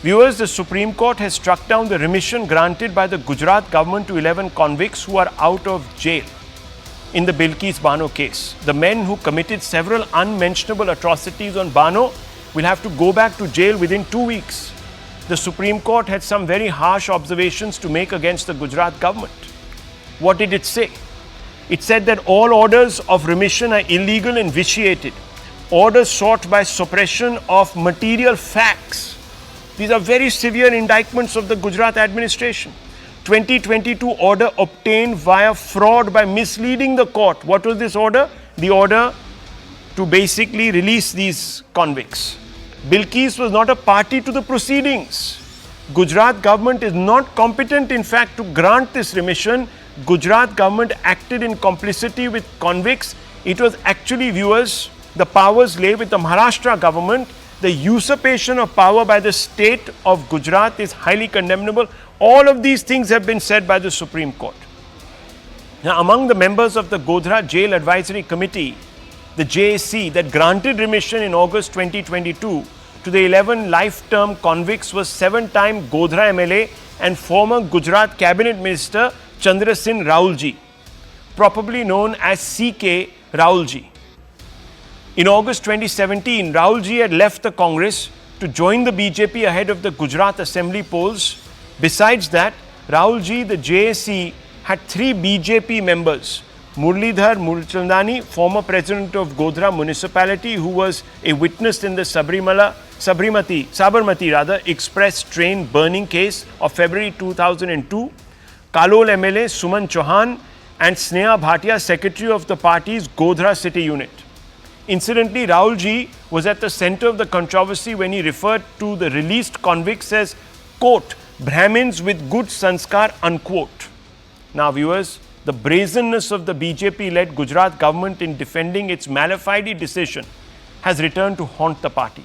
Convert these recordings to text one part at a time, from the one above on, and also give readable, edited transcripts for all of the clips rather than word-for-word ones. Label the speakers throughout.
Speaker 1: Viewers, the Supreme Court has struck down the remission granted by the Gujarat government to 11 convicts who are out of jail in the Bilkis Bano case. The men who committed several unmentionable atrocities on Bano will have to go back to jail within 2 weeks. The Supreme Court had some very harsh observations to make against the Gujarat government. What did it say? It said that all orders of remission are illegal and vitiated. Orders sought by suppression of material facts. These are very severe indictments of the Gujarat administration. 2022 order obtained via fraud by misleading the court. What was this order? The order to basically release these convicts. Bilkis was not a party to the proceedings. Gujarat government is not competent, in fact, to grant this remission. Gujarat government acted in complicity with convicts. It was actually, viewers, the powers lay with the Maharashtra government. The usurpation of power by the state of Gujarat is highly condemnable. All of these things have been said by the Supreme Court. Now, among the members of the Godhra Jail Advisory Committee, the JAC, that granted remission in August 2022 to the 11 life-term convicts was 7-time Godhra MLA and former Gujarat Cabinet Minister Chandra Singh Raulji, probably known as CK Raulji. In August 2017, Raulji had left the Congress to join the BJP ahead of the Gujarat Assembly polls. Besides that, Raulji, the JAC, had 3 BJP members. Murlidhar Mulchandani, former president of Godhra municipality, who was a witness in the Sabarmati express train burning case of February 2002. Kalol MLA Suman Chauhan and Sneha Bhatia, secretary of the party's Godhra city unit. Incidentally, Raulji was at the center of the controversy when he referred to the released convicts as, quote, Brahmins with good sanskar, unquote. Now, viewers, the brazenness of the BJP-led Gujarat government in defending its malafide decision has returned to haunt the party.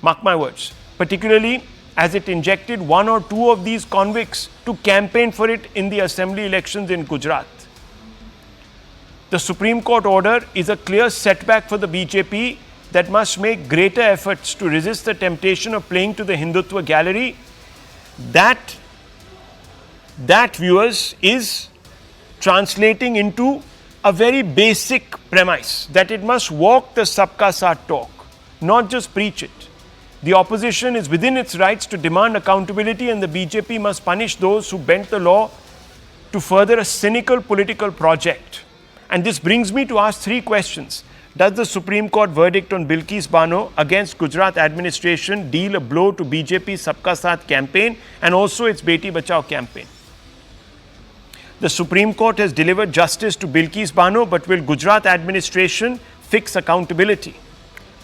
Speaker 1: Mark my words, particularly as it injected 1 or 2 of these convicts to campaign for it in the assembly elections in Gujarat. The Supreme Court order is a clear setback for the BJP that must make greater efforts to resist the temptation of playing to the Hindutva gallery. That, viewers, is translating into a very basic premise that it must walk the Sabka Saath talk, not just preach it. The opposition is within its rights to demand accountability, and the BJP must punish those who bent the law to further a cynical political project. And this brings me to ask 3 questions. Does the Supreme Court verdict on Bilkis Bano against Gujarat administration deal a blow to BJP's Sabka Saath campaign and also its Beti Bachao campaign? The Supreme Court has delivered justice to Bilkis Bano, but will Gujarat administration fix accountability?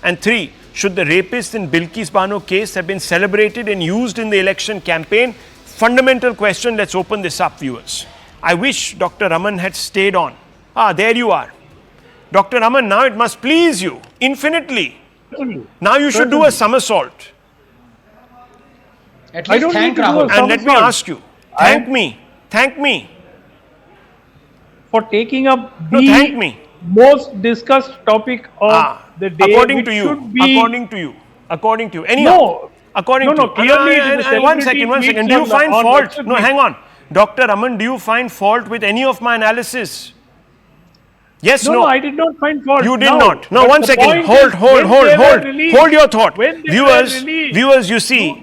Speaker 1: And 3, should the rapists in Bilkis Bano case have been celebrated and used in the election campaign? Fundamental question. Let's open this up, viewers. I wish Dr. Raman had stayed on. There you are. Dr. Raman, now it must please you infinitely. Now you should do a somersault.
Speaker 2: At least thank Rahul.
Speaker 1: And let me ask you, thank me.
Speaker 3: For taking up
Speaker 1: thank me.
Speaker 3: Most discussed topic of the day.
Speaker 1: According to you. Anyhow.
Speaker 3: No.
Speaker 1: According to you.
Speaker 3: Clearly,
Speaker 1: one second. Do you find fault? No, hang on. Dr. Raman, do you find fault with any of my analysis? Yes, no.
Speaker 3: No, I did not find fault.
Speaker 1: You did not. No, 1 second. Hold your thought. Viewers, you see,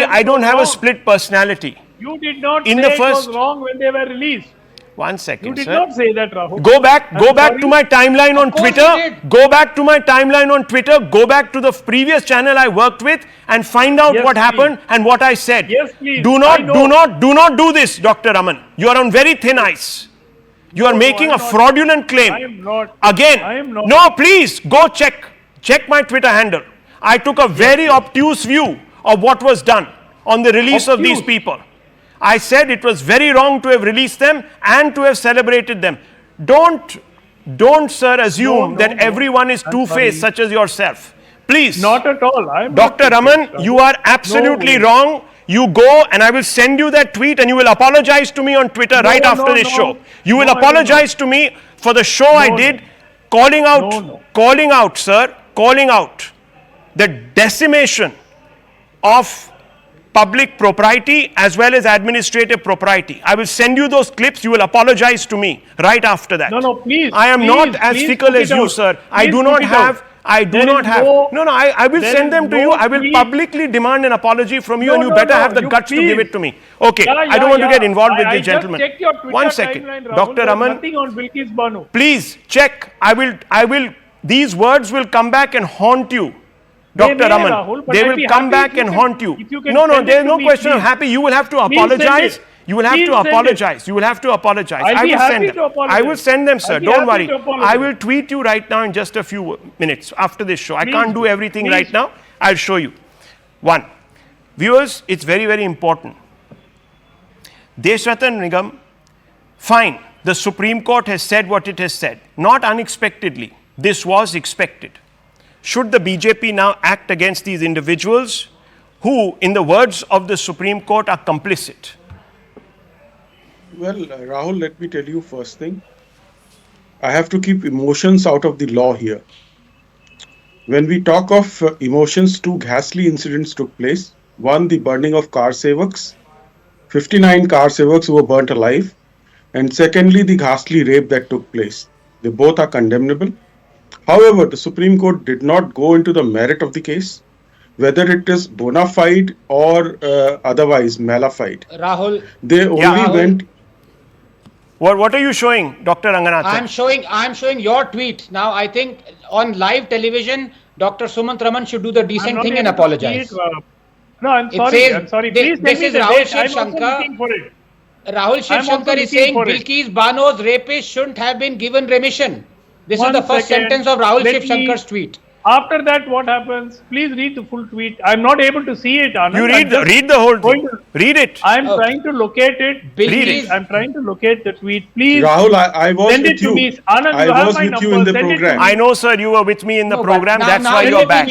Speaker 1: I don't have a split personality.
Speaker 3: You did not say it was wrong when they were released.
Speaker 1: 1 second,
Speaker 3: You did not say that, Rahul.
Speaker 1: Go back to my timeline on Twitter. Go back to my timeline on Twitter. Go back to the previous channel I worked with and find out what happened and what I said.
Speaker 3: Yes, please.
Speaker 1: Do not do this, Dr. Raman. You are on very thin ice. You are making a fraudulent claim.
Speaker 3: I am not.
Speaker 1: Again.
Speaker 3: I am not.
Speaker 1: No, please go check my Twitter handle. I took a very obtuse view of what was done on the release of these people. I said it was very wrong to have released them and to have celebrated them. Don't, sir, assume that everyone is two-faced such as yourself. Please.
Speaker 3: Not at all.
Speaker 1: Dr. Raman, you are absolutely wrong. You go and I will send you that tweet and you will apologize to me on Twitter after this show. You will apologize to me for the show I did, calling out, sir, calling out the decimation of public propriety as well as administrative propriety. I will send you those clips. You will apologize to me right after that.
Speaker 3: No, please.
Speaker 1: I am not as fickle as you, sir. I do not have. I do not have. I will send them to you. I will publicly demand an apology from you, and you better have the guts to give it to me. Okay. I don't want to get involved with this gentleman.
Speaker 3: Check your Twitter
Speaker 1: 1 second. Dr. Raman.
Speaker 3: Nothing on Bilkis Bano.
Speaker 1: Please check. I will. These words will come back and haunt you. Dr. Raman,
Speaker 3: Rahul,
Speaker 1: they will come back and haunt you. No, there is no question of happy. You will have to apologize. You will have to apologize. You will have to apologize. I will send them. I will send them, sir. Don't worry. I will tweet you right now in just a few minutes after this show. I can't do everything right now. I'll show you. One, viewers, it's very, very important. Deshratan Nigam, fine. The Supreme Court has said what it has said. Not unexpectedly. This was expected. Should the BJP now act against these individuals who, in the words of the Supreme Court, are complicit?
Speaker 2: Well, Rahul, let me tell you first thing. I have to keep emotions out of the law here. When we talk of emotions, two ghastly incidents took place. One, the burning of car sevaks, 59 car sevaks who were burnt alive. And secondly, the ghastly rape that took place. They both are condemnable. However, the Supreme Court did not go into the merit of the case, whether it is bona fide or otherwise malafide.
Speaker 4: Rahul,
Speaker 2: they only went.
Speaker 1: What are you showing, Dr. Ranganathan?
Speaker 4: I'm showing your tweet. Now, I think on live television, Dr. Sumant Raman should do the decent thing and apologize.
Speaker 3: No, I'm sorry. Please
Speaker 4: this is Rahul Shiv Shankar. Rahul Shiv Shankar is saying Bilkis Bano's rapist shouldn't have been given remission. This is the first sentence of Rahul Shiv Shankar's tweet.
Speaker 3: After that, what happens? Please read the full tweet. I'm not able to see it, Anand.
Speaker 1: You read the whole thing. Read it.
Speaker 3: I'm trying to locate it.
Speaker 1: Read it.
Speaker 3: I'm trying to locate the tweet. Please.
Speaker 2: Rahul, I was
Speaker 3: send
Speaker 2: with
Speaker 3: it
Speaker 2: you.
Speaker 3: To me. Anand,
Speaker 2: I was with you in the program.
Speaker 1: I know, sir, you were with me in the program. That's why you're back.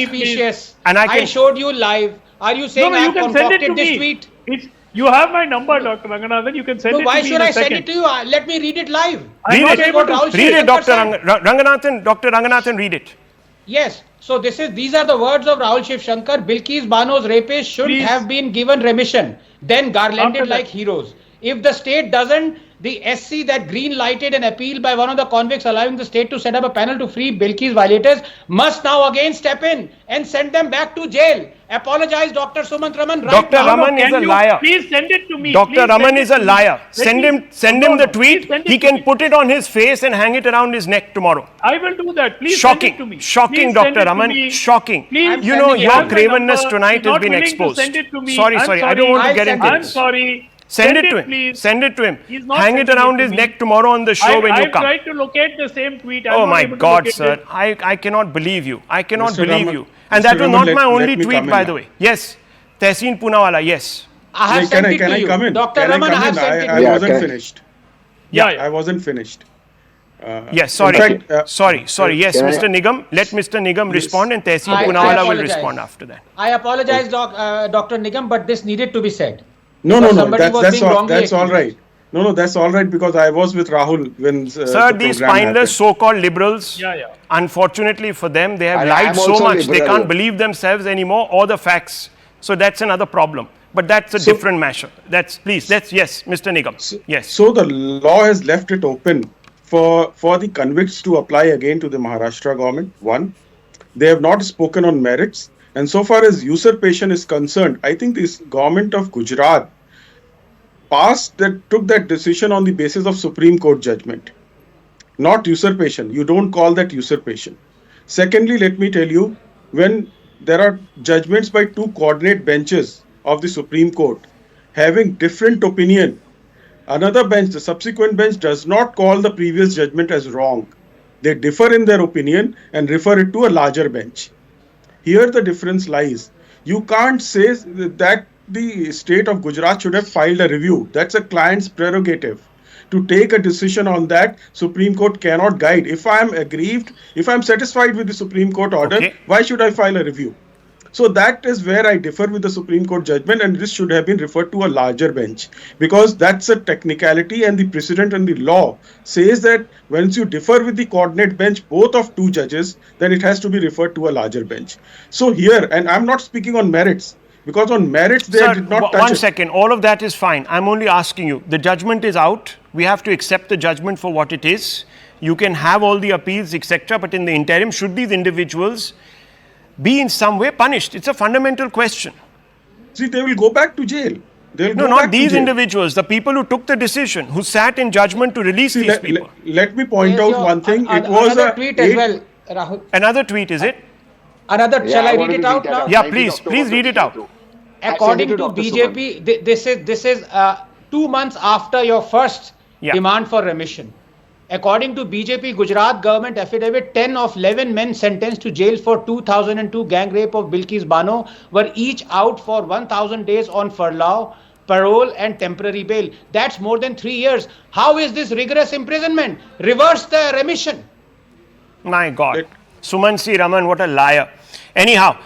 Speaker 4: And I showed you live. Are you saying I concocted this tweet?
Speaker 3: You have my number, Dr. Ranganathan. You can send it to me.
Speaker 4: Why should I send it to you? Let me read it live.
Speaker 1: Read it, Dr. Ranganathan. Dr. Ranganathan, read it.
Speaker 4: Yes. So these are the words of Rahul Shiv Shankar. Bilkis Bano's rapists should have been given remission, then garlanded like heroes. If the state doesn't, the SC that green lighted an appeal by one of the convicts allowing the state to set up a panel to free Bilkis violators must now again step in and send them back to jail. Apologize, Dr. Sumant Raman.
Speaker 1: Dr. Raman is a liar.
Speaker 3: Please send it to me.
Speaker 1: Dr. Raman is a liar. Send him the tweet. He can put it on his face and hang it around his neck tomorrow.
Speaker 3: I will do that. Please
Speaker 1: send
Speaker 3: it to me.
Speaker 1: Shocking, Dr. Raman. Shocking.
Speaker 3: Please,
Speaker 1: you know, your cravenness tonight has been exposed. Sorry. I don't want to get into this.
Speaker 3: I'm sorry.
Speaker 1: Send it to him. Send it to him. Hang it around his neck tomorrow on the show when you come.
Speaker 3: I tried to locate the same tweet.
Speaker 1: Oh my God, sir. I cannot believe you. I cannot believe you. And that was not my only tweet, by the way. Yes. Tehseen Poonawala, yes.
Speaker 4: I have sent it to you.
Speaker 2: Come in?
Speaker 4: Dr. Raman, I have sent it to
Speaker 2: you.
Speaker 4: I
Speaker 2: wasn't finished.
Speaker 1: Yeah.
Speaker 2: I wasn't finished.
Speaker 1: Yes, sorry. Sorry. Yes, Mr. Nigam. Let Mr. Nigam respond and Tehseen Poonawala will respond after that.
Speaker 4: I apologize, Dr. Nigam, but this needed to be said.
Speaker 2: No. That's all right. No, that's all right because I was with Rahul when.
Speaker 1: Sir, these spineless so-called liberals, unfortunately for them, they have lied so much they can't believe themselves anymore or the facts. So that's another problem. But that's a different measure. Yes, Mr. Nigam. Yes.
Speaker 2: So the law has left it open for the convicts to apply again to the Maharashtra government. One, they have not spoken on merits. And so far as usurpation is concerned, I think this government of Gujarat took that decision on the basis of Supreme Court judgment, not usurpation. You don't call that usurpation. Secondly, let me tell you, when there are judgments by two coordinate benches of the Supreme Court having different opinion, another bench, the subsequent bench, does not call the previous judgment as wrong. They differ in their opinion and refer it to a larger bench. Here the difference lies. You can't say that the state of Gujarat should have filed a review. That's a client's prerogative. To take a decision on that, Supreme Court cannot guide. If I am aggrieved, if I am satisfied with the Supreme Court order, why should I file a review? So that is where I differ with the Supreme Court judgment, and this should have been referred to a larger bench because that's a technicality, and the precedent and the law says that once you differ with the coordinate bench, both of two judges, then it has to be referred to a larger bench. So here, and I'm not speaking on merits, because on merits they
Speaker 1: Sir,
Speaker 2: did not touch
Speaker 1: one
Speaker 2: it.
Speaker 1: second. All of that is fine. I'm only asking you. The judgment is out. We have to accept the judgment for what it is. You can have all the appeals, etc. But in the interim, should these individuals be in some way punished? It's a fundamental question.
Speaker 2: See, they will go back to jail. They'll
Speaker 1: No,
Speaker 2: go
Speaker 1: not
Speaker 2: back to
Speaker 1: these
Speaker 2: jail.
Speaker 1: individuals. The people who took the decision, who sat in judgment to release
Speaker 2: See,
Speaker 1: these people.
Speaker 2: let me point
Speaker 4: Here's
Speaker 2: out
Speaker 4: your-
Speaker 2: one thing. It was
Speaker 4: another
Speaker 2: a
Speaker 4: tweet as well, Rahul.
Speaker 1: Another tweet, is it?
Speaker 4: Another, shall I read it out now?
Speaker 1: Yeah, please read it out.
Speaker 4: According to BJP, this is 2 months after your first demand for remission. According to BJP Gujarat Govt affidavit, 10 of 11 men sentenced to jail for 2002 gang rape of Bilkis Bano were each out for 1,000 days on furlough, parole and temporary bail. That's more than 3 years. How is this rigorous imprisonment? Reverse the remission.
Speaker 1: My God. Suman C. Raman, what a liar. Anyhow,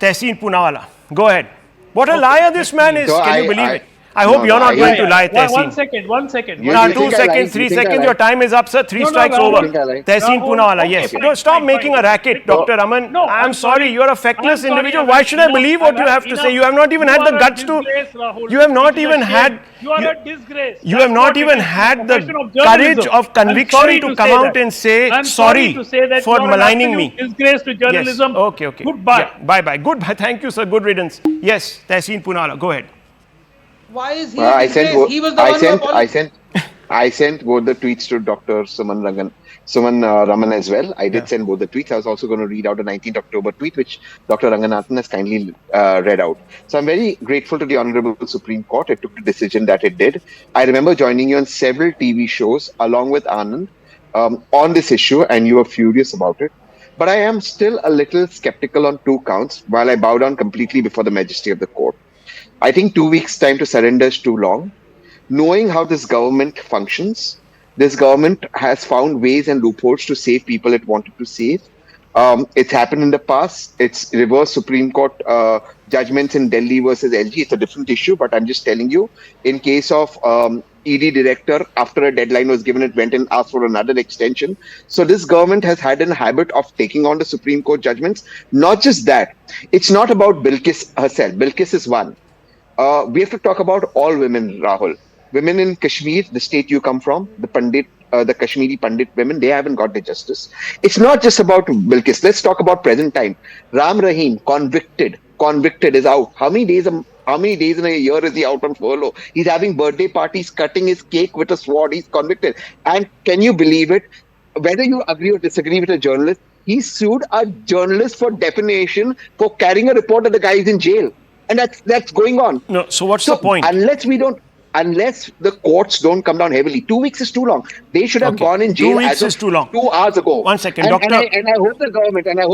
Speaker 1: Tehseen Poonawalla, go ahead. What a liar this man is.
Speaker 5: So
Speaker 1: Can you believe it? I hope you're not going to lie, Tehseen.
Speaker 3: One second.
Speaker 5: You
Speaker 1: Now,
Speaker 5: think
Speaker 1: 2
Speaker 5: I
Speaker 1: seconds,
Speaker 5: lied?
Speaker 1: 3
Speaker 5: You think I
Speaker 1: seconds,
Speaker 5: lied?
Speaker 1: your time is up, sir. 3 strikes
Speaker 3: Rahul.
Speaker 1: over.
Speaker 5: You think I lied?
Speaker 1: Tehseen
Speaker 3: Rahul,
Speaker 1: Poonawalla,
Speaker 3: okay,
Speaker 1: yes.
Speaker 3: fine,
Speaker 1: No, stop
Speaker 3: fine,
Speaker 1: making
Speaker 3: fine.
Speaker 1: a racket,
Speaker 3: No,
Speaker 1: Dr. Raman.
Speaker 3: no,
Speaker 1: I'm sorry, you're a feckless
Speaker 3: I'm sorry,
Speaker 1: individual.
Speaker 3: Raman.
Speaker 1: Why should I
Speaker 3: Enough,
Speaker 1: believe what you
Speaker 3: enough,
Speaker 1: have to say?
Speaker 3: enough.
Speaker 1: You have not even
Speaker 3: You
Speaker 1: had the
Speaker 3: are a
Speaker 1: guts to.
Speaker 3: disgrace, Rahul.
Speaker 1: You have not
Speaker 3: It is a
Speaker 1: even
Speaker 3: shame.
Speaker 1: had.
Speaker 3: You are a disgrace.
Speaker 1: You
Speaker 3: That's
Speaker 1: have not
Speaker 3: what it
Speaker 1: even
Speaker 3: is.
Speaker 1: had the
Speaker 3: Profession of
Speaker 1: courage
Speaker 3: journalism.
Speaker 1: of
Speaker 3: I'm
Speaker 1: conviction
Speaker 3: sorry
Speaker 1: to
Speaker 3: say
Speaker 1: come out
Speaker 3: that.
Speaker 1: and say
Speaker 3: I'm
Speaker 1: sorry
Speaker 3: to say that
Speaker 1: for
Speaker 3: you are
Speaker 1: maligning
Speaker 3: an
Speaker 1: me.
Speaker 3: absolute disgrace to journalism.
Speaker 1: Yes. Okay.
Speaker 3: Goodbye.
Speaker 1: Yeah. Bye. Goodbye. Thank you, sir. Good riddance. Yes, Tehseen Poonawalla, go ahead.
Speaker 4: Why is he
Speaker 5: I
Speaker 4: disgraced?
Speaker 5: sent,
Speaker 4: He was the one who apologized.
Speaker 5: I sent both the tweets to Dr. Suman Raman as well. I did send both the tweets. I was also going to read out a 19th October tweet, which Dr. Ranganathan has kindly read out. So I'm very grateful to the Honorable Supreme Court. It took the decision that it did. I remember joining you on several TV shows along with Anand on this issue, and you were furious about it. But I am still a little skeptical on 2 counts while I bow down completely before the majesty of the court. I think 2 weeks' time to surrender is too long. Knowing how this government functions, this government has found ways and loopholes to save people it wanted to save. It's happened in the past. It's reversed Supreme Court judgments in Delhi versus LG. It's a different issue, but I'm just telling you, in case of ED director, after a deadline was given, it went and asked for another extension. So this government has had a habit of taking on the Supreme Court judgments. Not just that, it's not about Bilkis herself. Bilkis is one. We have to talk about all women, Rahul. Women in Kashmir, the state you come from, the Kashmiri Pandit women, they haven't got the justice. It's not just about Bilkis. Let's talk about present time. Ram Rahim, convicted is out. How many days in a year is he out on furlough? He's having birthday parties, cutting his cake with a sword. He's convicted. And can you believe it? Whether you agree or disagree with a journalist, he sued a journalist for defamation for carrying a report that the guy is in jail. And that's going on.
Speaker 1: No, so what's the point?
Speaker 5: Unless the courts don't come down heavily, 2 weeks is too long. They should have gone in jail
Speaker 1: 2 weeks is too long.
Speaker 5: 2 hours ago.
Speaker 1: 1 second,
Speaker 5: and,
Speaker 1: Doctor.
Speaker 5: And I hope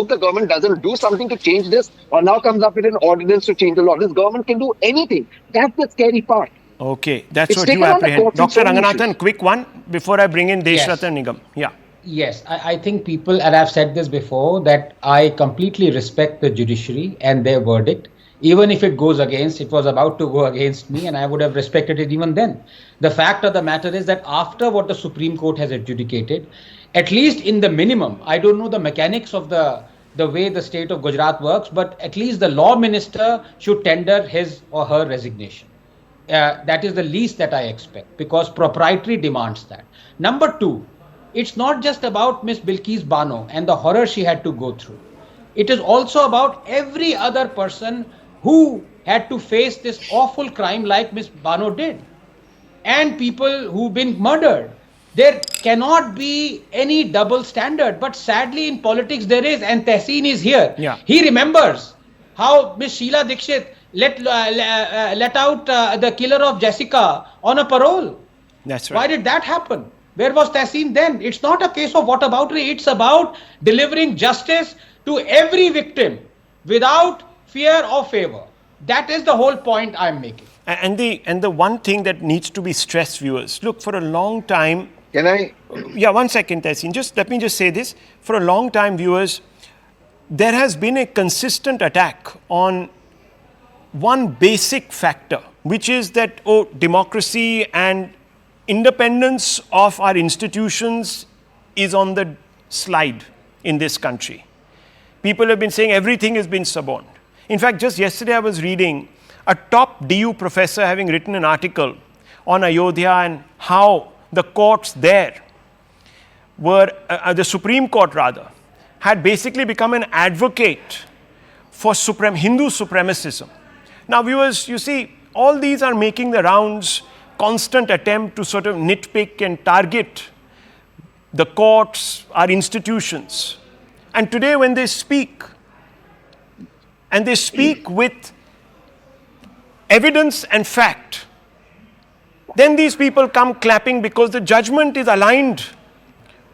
Speaker 5: the government doesn't do something to change this, or now comes up with an ordinance to change the law. This government can do anything. That's the scary part.
Speaker 1: Okay, that's
Speaker 5: It's
Speaker 1: what you
Speaker 5: taken on the
Speaker 1: apprehend.
Speaker 5: courts in
Speaker 1: Dr.
Speaker 5: so many
Speaker 1: Ranganathan,
Speaker 5: issues.
Speaker 1: quick one before I bring in Deshratan Nigam. Yeah.
Speaker 4: Yes, I think people, and I've said this before, that I completely respect the judiciary and their verdict. Even if it goes against, it was about to go against me, and I would have respected it even then. The fact of the matter is that after what the Supreme Court has adjudicated, at least in the minimum, I don't know the mechanics of the way the state of Gujarat works, but at least the law minister should tender his or her resignation. That is the least that I expect, because propriety demands that. Number 2, it's not just about Miss Bilkis Bano and the horror she had to go through. It is also about every other person who had to face this awful crime like Miss Bano did, and people who've been murdered. There cannot be any double standard, but sadly in politics there is, and Tehseen is here.
Speaker 1: Yeah.
Speaker 4: He remembers how Miss Sheila Dikshit let out the killer of Jessica on a parole.
Speaker 1: That's right.
Speaker 4: Why did that happen? Where was Tehseen then? It's not a case of whataboutery. It's about delivering justice to every victim without fear or favor. That is the whole point I'm making.
Speaker 1: And the one thing that needs to be stressed, viewers, look, for a long time.
Speaker 5: Can I?
Speaker 1: Yeah, 1 second, Tehseen. Let me just say this. For a long time, viewers, there has been a consistent attack on one basic factor, which is that, democracy and independence of our institutions is on the slide in this country. People have been saying everything has been suborned. In fact, just yesterday I was reading a top DU professor having written an article on Ayodhya and how the courts there were, the Supreme Court rather, had basically become an advocate for Hindu supremacism. Now viewers, you see, all these are making the rounds, constant attempt to sort of nitpick and target the courts, our institutions. And today when they speak, and they speak with evidence and fact, then these people come clapping because the judgment is aligned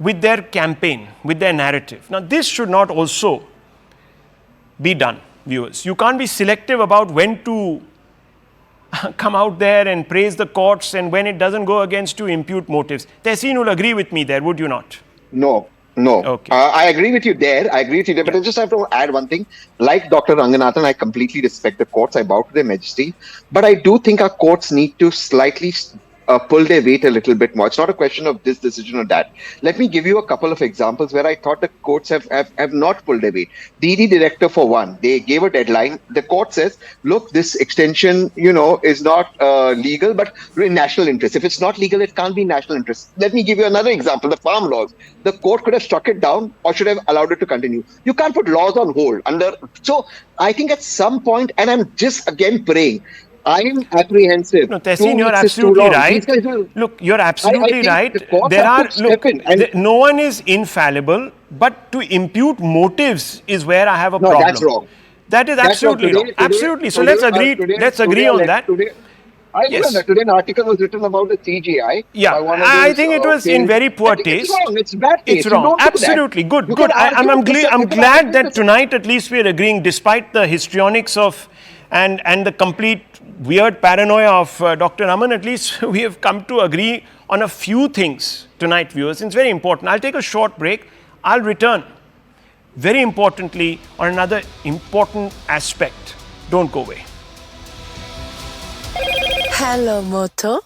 Speaker 1: with their campaign, with their narrative. Now this should not also be done, viewers. You can't be selective about when to come out there and praise the courts and when it doesn't go against to impute motives. Tehseen will agree with me there, would you not?
Speaker 5: No.
Speaker 1: Okay.
Speaker 5: I agree with you there. But I just have to add one thing. Like Dr. Ranganathan, I completely respect the courts. I bow to their majesty. But I do think our courts need to slightly pull their weight a little bit more. It's not a question of this decision or that. Let me give you a couple of examples where I thought the courts have not pulled their weight. The ED director, for one, they gave a deadline. The court says, look, this extension, is not legal, but in national interest. If it's not legal, it can't be national interest. Let me give you another example, the farm laws. The court could have struck it down or should have allowed it to continue. You can't put laws on hold. So I think at some point, and I'm just again praying, I am apprehensive.
Speaker 1: No, Tehseen, you're absolutely right. Look, you're absolutely right. No one is infallible, but to impute motives is where I have a problem.
Speaker 5: No, that's wrong.
Speaker 1: That is absolutely wrong. Absolutely. So let's agree. Let's agree on that.
Speaker 5: Yes. Today an article was written about the CGI.
Speaker 1: Yeah, I think it was in very poor taste.
Speaker 5: It's wrong. It's bad taste.
Speaker 1: It's wrong. Absolutely. Good. I'm glad that tonight at least we're agreeing, despite the histrionics of and the complete weird paranoia of Dr. Raman. At least we have come to agree on a few things tonight, viewers. It's very important. I'll take a short break. I'll return, very importantly, on another important aspect. Don't go away.
Speaker 6: Hello, Moto.